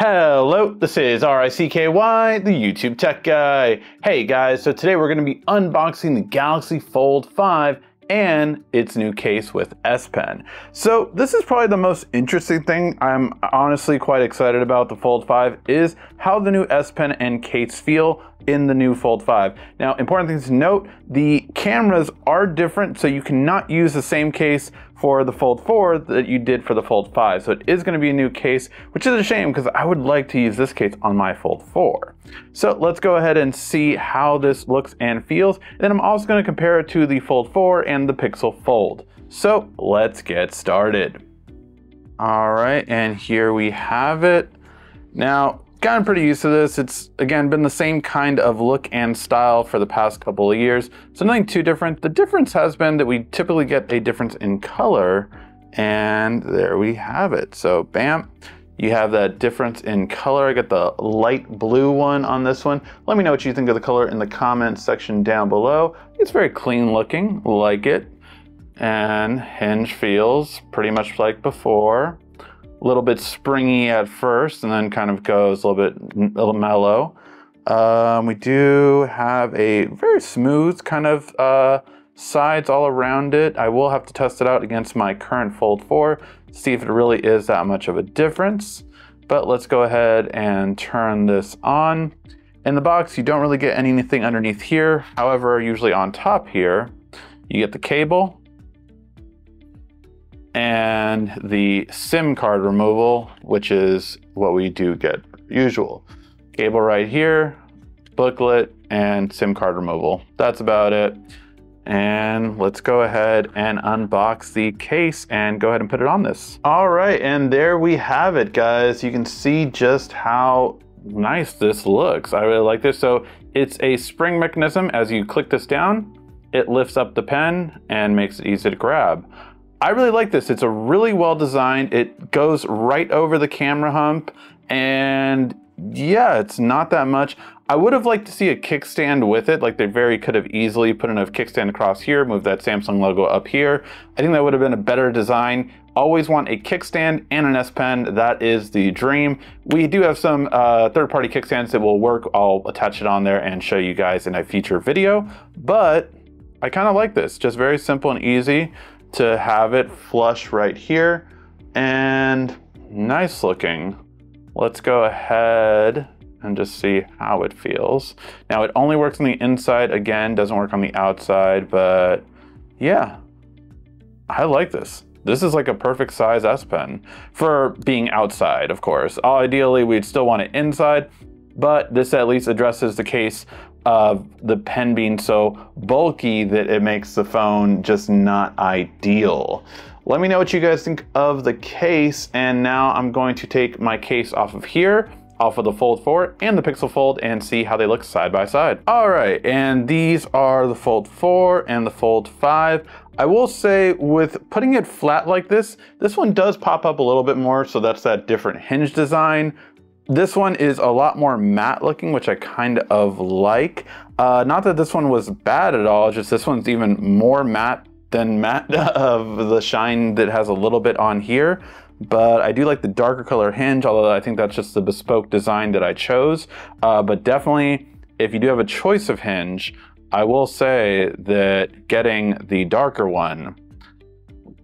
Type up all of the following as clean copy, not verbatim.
Hello, this is RICKY, the YouTube Tech Guy. Hey guys, so today we're going to be unboxing the Galaxy Fold 5 and its new case with S Pen. So this is probably the most interesting thing I'm honestly quite excited about the Fold 5 is how the new S Pen and case feel in the new Fold 5. Now, important things to note, the cameras are different, so you cannot use the same case for the Fold 4 that you did for the Fold 5. So it is going to be a new case, which is a shame because I would like to use this case on my Fold 4. So let's go ahead and see how this looks and feels. Then I'm also going to compare it to the Fold 4 and the Pixel Fold. So let's get started. All right, and here we have it. Now, gotten pretty used to this. It's, again, been the same kind of look and style for the past couple of years. So nothing too different. The difference has been that we typically get a difference in color, and there we have it. So bam, you have that difference in color. I got the light blue one on this one. Let me know what you think of the color in the comments section down below. It's very clean looking, like it. And hinge feels pretty much like before. A little bit springy at first and then kind of goes a little mellow. We do have a very smooth kind of sides all around it. I will have to test it out against my current Fold 4 to see if it really is that much of a difference. But let's go ahead and turn this on. In the box, you don't really get anything underneath here. However, usually on top here, you get the cable and the SIM card removal, which is what we do get usual. Cable right here, booklet, and SIM card removal. That's about it. And let's go ahead and unbox the case and go ahead and put it on this. All right, and there we have it, guys. You can see just how nice this looks. I really like this. So it's a spring mechanism. As you click this down, it lifts up the pen and makes it easy to grab. I really like this. It's a really well designed. It goes right over the camera hump, and yeah, it's not that much. I would have liked to see a kickstand with it. Like, they could have easily put in a kickstand across here, move that Samsung logo up here. I think that would have been a better design. Always want a kickstand and an S Pen. That is the dream. We do have some third-party kickstands that will work. I'll attach it on there and show you guys in a future video, but I kind of like this. Just very simple and easy to have it flush right here, and nice looking. Let's go ahead and just see how it feels. Now, it only works on the inside, again, doesn't work on the outside, but yeah, I like this. This is like a perfect size S Pen for being outside, of course. Ideally, we'd still want it inside, but this at least addresses the case of the pen being so bulky that it makes the phone just not ideal. Let me know what you guys think of the case, and now I'm going to take my case off of here, off of the Fold 4 and the Pixel Fold, and see how they look side by side. All right, and these are the Fold 4 and the Fold 5. I will say, with putting it flat like this one does pop up a little bit more, so that's that different hinge design. This one is a lot more matte looking, which I kind of like. Not that this one was bad at all, just this one's even more matte than matte of the shine that has a little bit on here. But I do like the darker color hinge, although I think that's just the bespoke design that I chose. But definitely, if you do have a choice of hinge, I will say that getting the darker one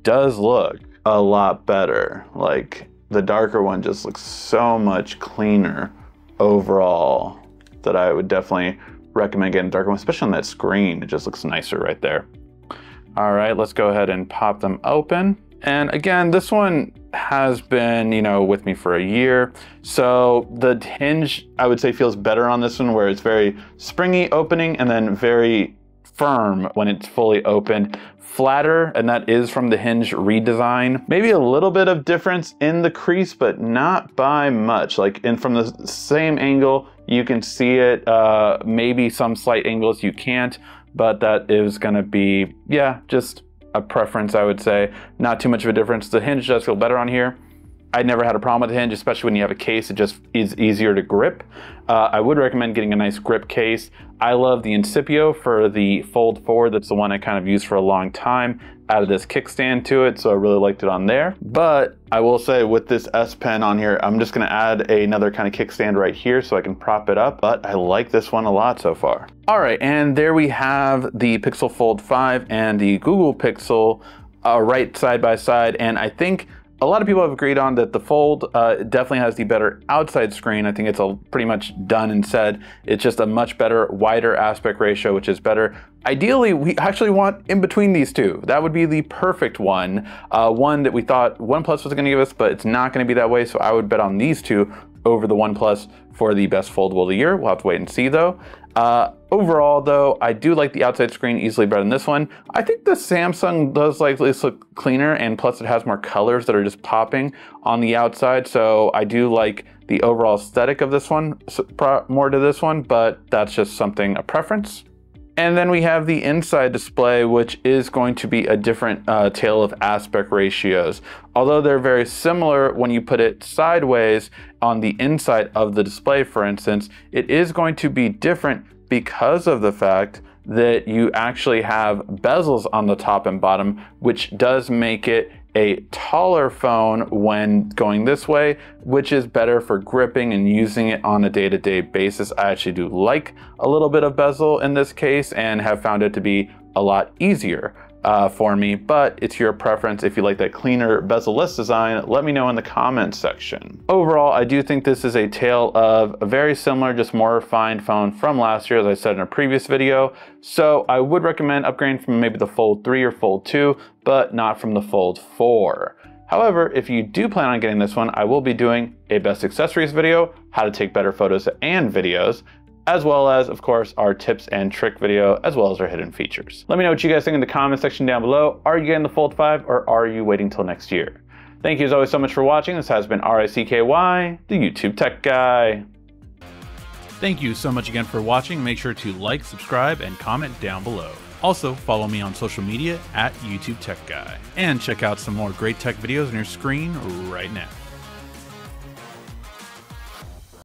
does look a lot better. Like, the darker one just looks so much cleaner overall that I would definitely recommend getting a darker one, especially on that screen. It just looks nicer right there. All right, let's go ahead and pop them open. And again, this one has been, with me for a year. So the hinge, I would say, feels better on this one, where it's very springy opening and then very firm when it's fully opened. Flatter, and that is from the hinge redesign. Maybe a little bit of difference in the crease, but not by much. Like, from the same angle, you can see it. Maybe some slight angles you can't, but that is gonna be, yeah, just a preference, I would say. Not too much of a difference. The hinge does feel better on here. I never had a problem with the hinge, especially when you have a case, it just is easier to grip. I would recommend getting a nice grip case. I love the Incipio for the Fold 4. That's the one I kind of used for a long time. Added this kickstand to it, so I really liked it on there. But I will say with this S Pen on here, I'm just gonna add another kind of kickstand right here so I can prop it up, but I like this one a lot so far. All right, and there we have the Pixel Fold 5 and the Google Pixel right side by side, and I think a lot of people have agreed on that the Fold definitely has the better outside screen. I think it's pretty much done and said. It's just a much better, wider aspect ratio, which is better. Ideally, we actually want in between these two. That would be the perfect one. One that we thought OnePlus was gonna give us, but it's not gonna be that way, so I would bet on these two over the OnePlus for the best foldable of the year. We'll have to wait and see though. Overall though, I do like the outside screen easily better than this one. I think the Samsung does like this look cleaner, and plus it has more colors that are just popping on the outside. So I do like the overall aesthetic of this one more to this one, but that's just something, a preference. And then we have the inside display, which is going to be a different tale of aspect ratios. Although they're very similar when you put it sideways on the inside of the display, for instance, it is going to be different because of the fact that you actually have bezels on the top and bottom, which does make it a taller phone when going this way, which is better for gripping and using it on a day-to-day basis. I actually do like a little bit of bezel in this case and have found it to be a lot easier for me, but it's your preference. If you like that cleaner bezel-less design, let me know in the comments section. Overall, I do think this is a tale of a very similar, just more refined phone from last year, as I said in a previous video. So I would recommend upgrading from maybe the Fold 3 or Fold 2, but not from the Fold 4. However, if you do plan on getting this one, I will be doing a best accessories video, how to take better photos and videos, as well as, of course, our tips and trick video, as well as our hidden features. Let me know what you guys think in the comment section down below. Are you getting the Fold 5 or are you waiting till next year? Thank you as always so much for watching. This has been RICKY, the YouTube Tech Guy. Thank you so much again for watching. Make sure to like, subscribe, and comment down below. Also, follow me on social media at YouTube Tech Guy. And check out some more great tech videos on your screen right now.